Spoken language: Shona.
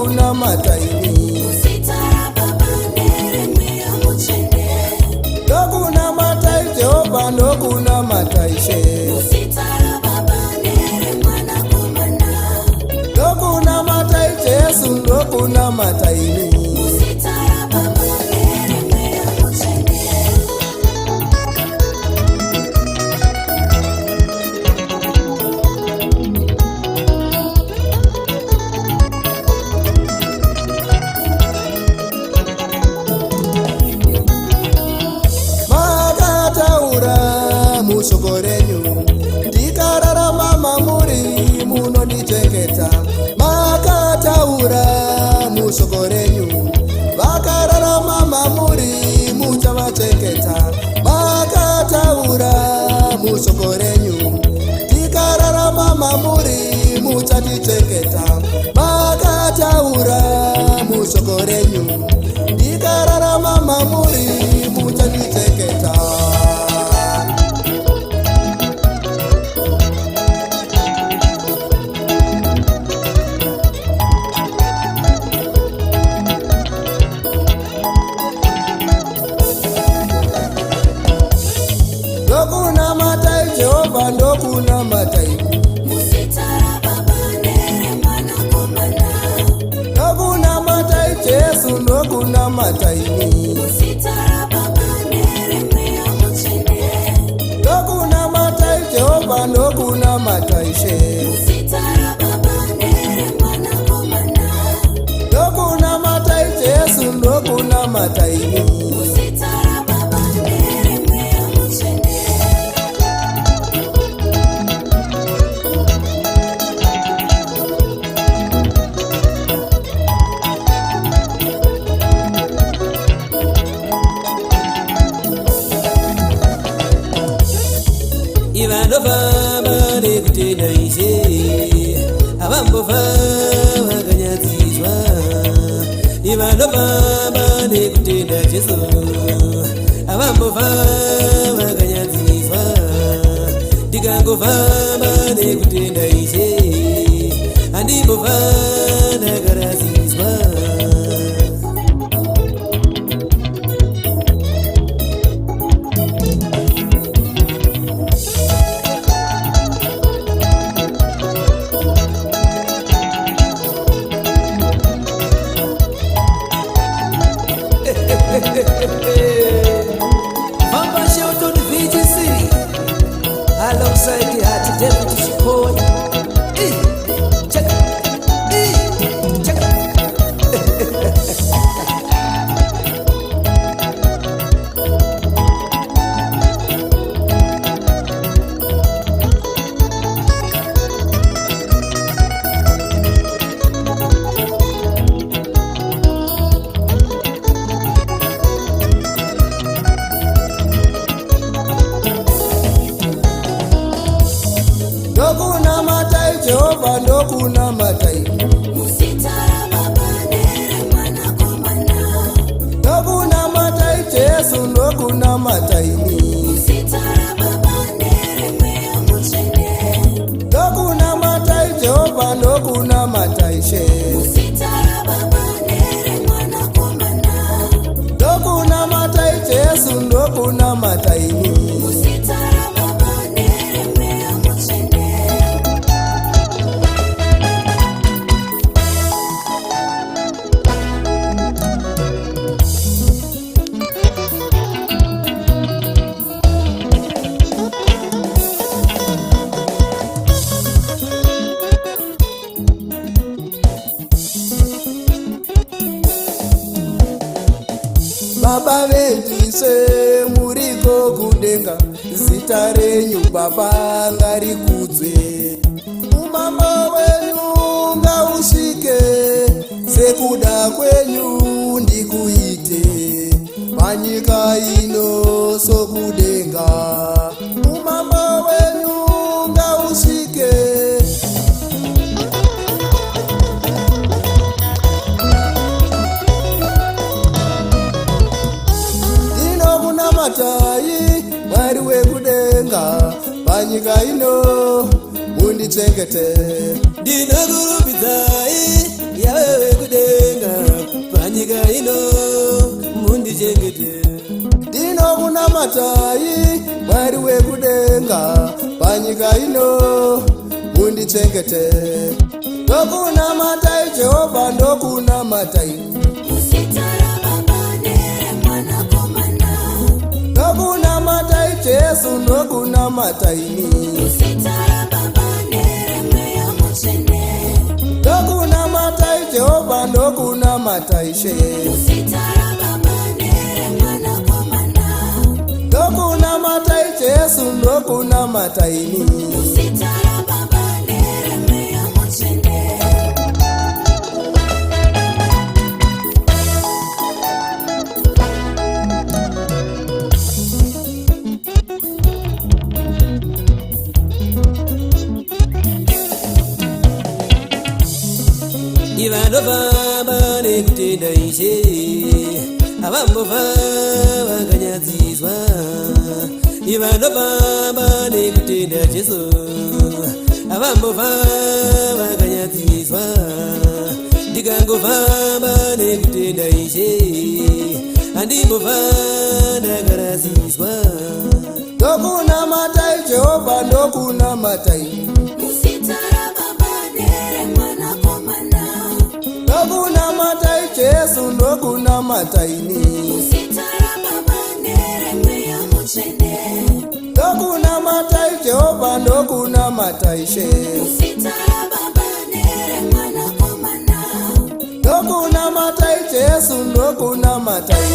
ndokunamata ini. Ndokunamata Jehova, ndokunamata Ishe. Ndokunamata Yesu, ndokunamata ini. Shoko renyu ndikararama mamuri munondichengeta. Makataura mushoko renyu vakararama mamuri muchavachengeta. Makataura mushoko renyu ndikararama mamuri muchatichengeta. Makataura mushoko renyu ndikararama mamuri muchatichengeta. Ndokunamata Jehova, ndokunamata ini. Ndokunamata Yesu, ndokunamata ini. Ndokunamata Jehova, ndokunamata Ishe. Ndokunamata Yesu, ndokunamata ini. Ivanova nekutenda Ishe, avambova vakanyadziswa. Ivanova nekutenda Jesu, avambova vakanyadziswa. Ndikangofamba nekutenda Ishe, handimbova ndakarasiswa. Shelton Vee Chisiri alongside Hatie David Chipoyi. Check. Ndokunamata Jehova, ndokunamata ini. Ndokunamata Yesu, ndokunamata ini. Ndokunamata Jehova, ndokunamata Ishe. Ndokunamata Yesu, ndokunamata ini. Baba vendise muriko kudenga, zita renyu Baba ngarikudzwe. Umambo wenyu ngausvike, sekuda kwenyu ndikuite. Panyika ino sokudenga, umambo wenyu ngausvike. Matai Mwari wekudenga, panyika ino mundichengete. Ndinokurumbidza, baba wekudenga panyika ino mundichengete. Ndinokunamatai Mwari wekudenga panyika ino mundichengete. Ndokunamatai Jehovha, ndokunamatai. Ndokunamatai Jesu, ndokunamatai. Ndokunamatai Jehovha, ndokunamatai she. Ndokunamatai Jesu, ndokunamatai. Ivanofamba nekutenda ishe avambova vakanyadziswa. Ivanofamba nekutenda Jesu avambova vakanyadziswa. Ndikangofamba nekutenda ishe handimbova ndakarasiswa. Ndokunamatai Jehovha, ndokunamatai. Ndokunamatai Jesu, ndokunamatai. Ndokunamatai Jehovha, ndokunamatai she. Ndokunamatai Jesu, ndokunamatai.